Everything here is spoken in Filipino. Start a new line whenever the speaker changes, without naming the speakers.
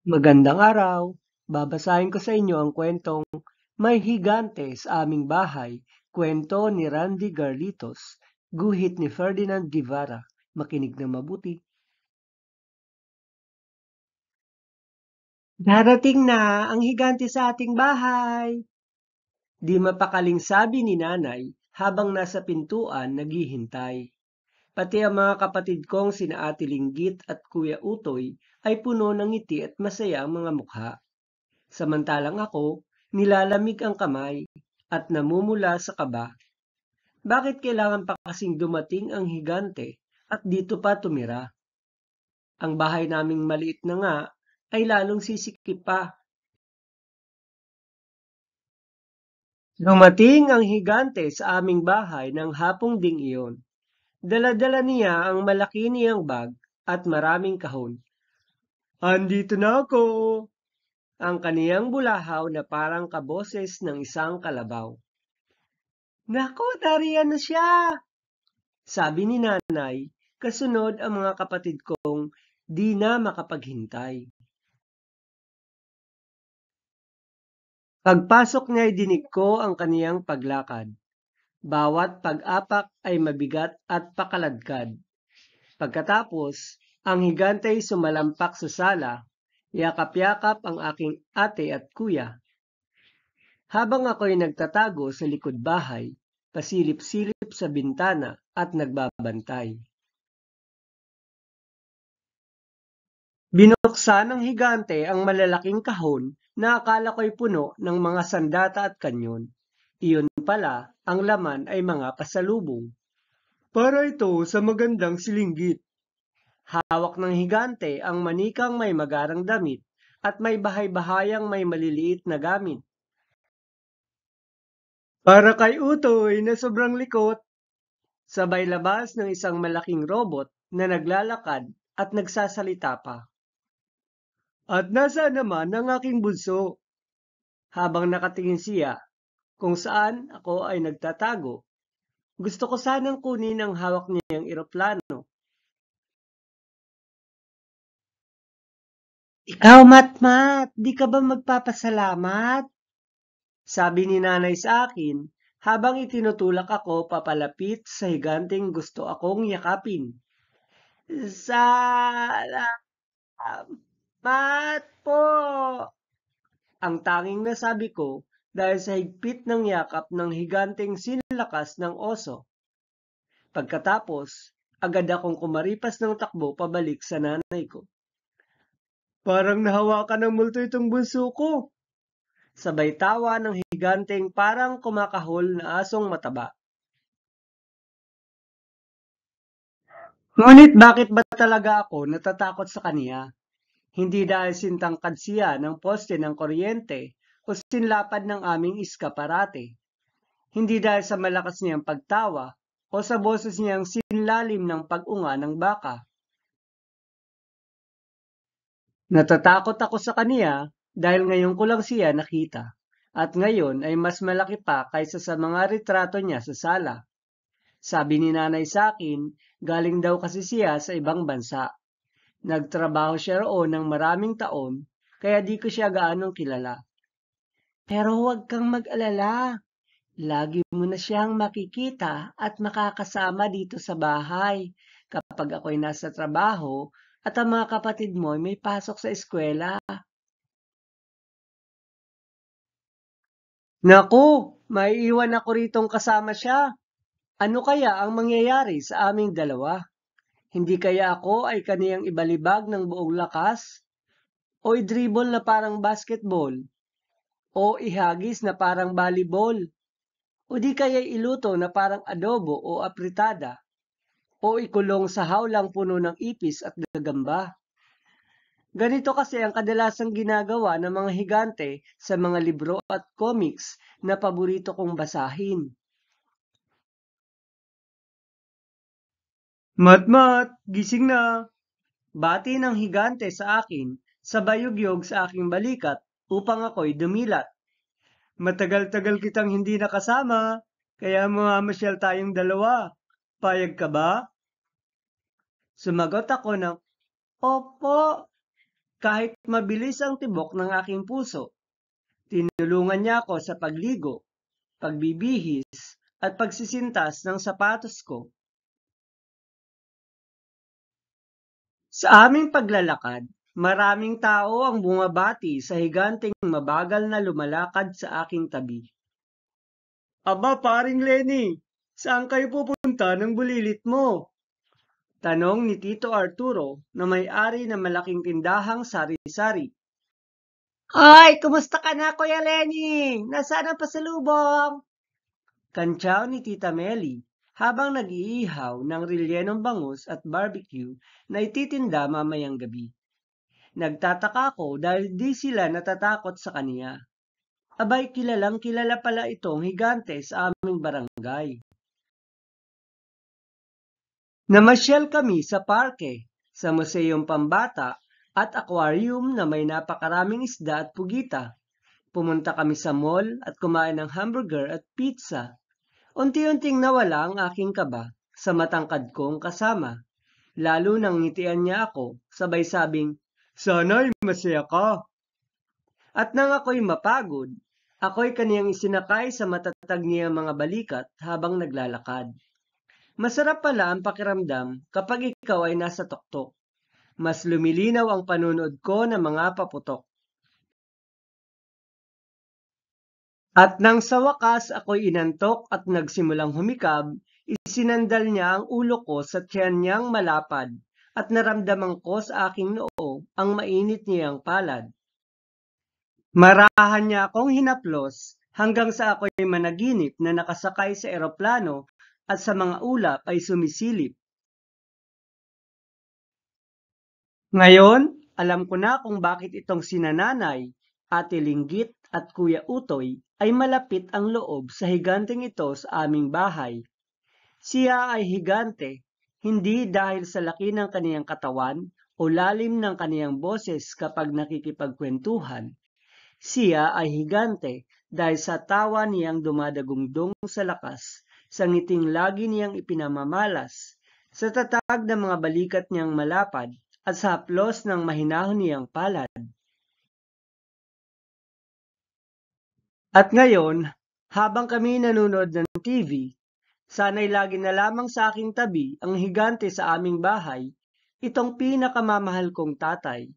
Magandang araw. Babasahin ko sa inyo ang kwentong May Higante sa Aming Bahay, kwento ni Randy Garlitos, guhit ni Ferdinand Guevara. Makinig na mabuti. Darating na ang higante sa ating bahay! Di mapakaling sabi ni nanay habang nasa pintuan naghihintay. Pati ang mga kapatid kong sina Ate Linggit at Kuya Utoy ay puno ng ngiti at masaya ang mga mukha. Samantalang ako, nilalamig ang kamay at namumula sa kaba. Bakit kailangan pa kasing dumating ang higante at dito pa tumira? Ang bahay naming maliit na nga ay lalong sisikip pa. Dumating ang higante sa aming bahay ng hapong ding iyon. Dala-dala niya ang malaki niyang bag at maraming kahon. Andito na ako! Ang kaniyang bulahaw na parang kaboses ng isang kalabaw. Naku, nariyan na siya! Sabi ni nanay, kasunod ang mga kapatid kong di na makapaghintay. Pagpasok niya ay dinig ko ang kaniyang paglakad. Bawat pag-apak ay mabigat at pakaladkad. Pagkatapos, ang higante ay sumalampak sa sala, yakap-yakap ang aking ate at kuya. Habang ako'y nagtatago sa likod bahay, pasilip-silip sa bintana at nagbabantay. Binuksan ng higante ang malalaking kahon na akala ko'y puno ng mga sandata at kanyon. Iyon pala, ang laman ay mga pasalubong. Para ito sa magandang silinggit. Hawak ng higante ang manikang may magarang damit at may bahay-bahayang may maliliit na gamit. Para kay Utoy na sobrang likot, sabay labas ng isang malaking robot na naglalakad at nagsasalita pa. At nasa naman ang aking bunso? Habang nakatingin siya kung saan ako ay nagtatago. Gusto ko sanang kunin ang hawak niyang eroplano. Ikaw, Matmat, di ka ba magpapasalamat? Sabi ni nanay sa akin habang itinutulak ako papalapit sa higanteng gusto akong yakapin. Salamat po! Ang tanging nasabi ko dahil sa higpit ng yakap ng higanteng sinlakas ng oso. Pagkatapos, agad akong kumaripas ng takbo pabalik sa nanay ko. Parang nahawakan ng multo itong bunso ko. Sabay tawa ng higanteng parang kumakahol na asong mataba. Ngunit bakit ba talaga ako natatakot sa kaniya? Hindi dahil sintangkad siya ng poste ng kuryente o sinlapad ng aming iskaparate. Hindi dahil sa malakas niyang pagtawa o sa boses niyang sinlalim ng pag-unga ng baka. Natatakot ako sa kaniya dahil ngayon ko lang siya nakita. At ngayon ay mas malaki pa kaysa sa mga retrato niya sa sala. Sabi ni nanay sa akin, galing daw kasi siya sa ibang bansa. Nagtrabaho siya roon ng maraming taon, kaya di ko siya gaanong kilala. Pero huwag kang mag-alala. Lagi mo na siyang makikita at makakasama dito sa bahay kapag ako'y nasa trabaho at ang mga kapatid mo ay may pasok sa eskwela. Naku, maiiwan ako ritong kasama siya. Ano kaya ang mangyayari sa aming dalawa? Hindi kaya ako ay kaniyang ibalibag ng buong lakas? O i-dribble na parang basketball? O ihagis na parang volleyball? O di kaya iluto na parang adobo o apritada? O ikulong sa hawlang puno ng ipis at gagamba? Ganito kasi ang kadalasang ginagawa ng mga higante sa mga libro at comics na paborito kong basahin. Matmat, gising na! Bati ng higante sa akin, sabay yugyog sa aking balikat upang ako'y dumilat. Matagal-tagal kitang hindi nakasama, kaya mamamasyal tayong dalawa. Payag ka ba? Sumagot ako ng, Opo, Kahit mabilis ang tibok ng aking puso, tinulungan niya ako sa pagligo, pagbibihis, at pagsisintas ng sapatos ko. Sa aming paglalakad, maraming tao ang bumabati sa higanteng mabagal na lumalakad sa aking tabi. Aba, paring Lenny, saan kayo pupunta ng bulilit mo? Tanong ni Tito Arturo na may-ari ng malaking tindahang sari-sari. Ay, kumusta ka na, Kuya Lenny? Nasaan ang pasalubong? Kantsaw ni Tita Meli habang nag-iihaw ng rellenong bangus at barbecue na ititinda mamayang gabi. Nagtataka ako dahil di sila natatakot sa kaniya. Abay, kilalang kilala pala itong higante sa aming barangay. Namasyal kami sa parke, sa museyong pambata at aquarium na may napakaraming isda at pugita. Pumunta kami sa mall at kumain ng hamburger at pizza. Unti-unting nawala ang aking kaba sa matangkad kong kasama. Lalo nang ngitian niya ako, sabay sabing, "Sana'y masaya ka." At nang ako'y mapagod, ako'y kaniyang isinakay sa matatag niyang mga balikat habang naglalakad. Masarap pala ang pakiramdam kapag ikaw ay nasa tuktok. Mas lumilinaw ang panunood ko ng mga paputok. At nang sa wakas ako'y inantok at nagsimulang humikab, isinandal niya ang ulo ko sa tiyan niyang malapad at naramdaman ko sa aking noo ang mainit niyang palad. Marahan niya akong hinaplos hanggang sa ako'y managinip na nakasakay sa eroplano at sa mga ulap ay sumisilip. Ngayon, alam ko na kung bakit itong sina Nanay, Ate Linggit at Kuya Utoy ay malapit ang loob sa higanteng ito sa aming bahay. Siya ay higante, hindi dahil sa laki ng kaniyang katawan o lalim ng kaniyang boses kapag nakikipagkwentuhan. Siya ay higante dahil sa tawa niyang dumadagungdong sa lakas, sa ngiting lagi niyang ipinamamalas, sa tatag ng mga balikat niyang malapad, at sa haplos ng mahinahon niyang palad. At ngayon, habang kami nanonood ng TV, sana'y lagi na lamang sa aking tabi ang higante sa aming bahay, itong pinakamamahal kong tatay.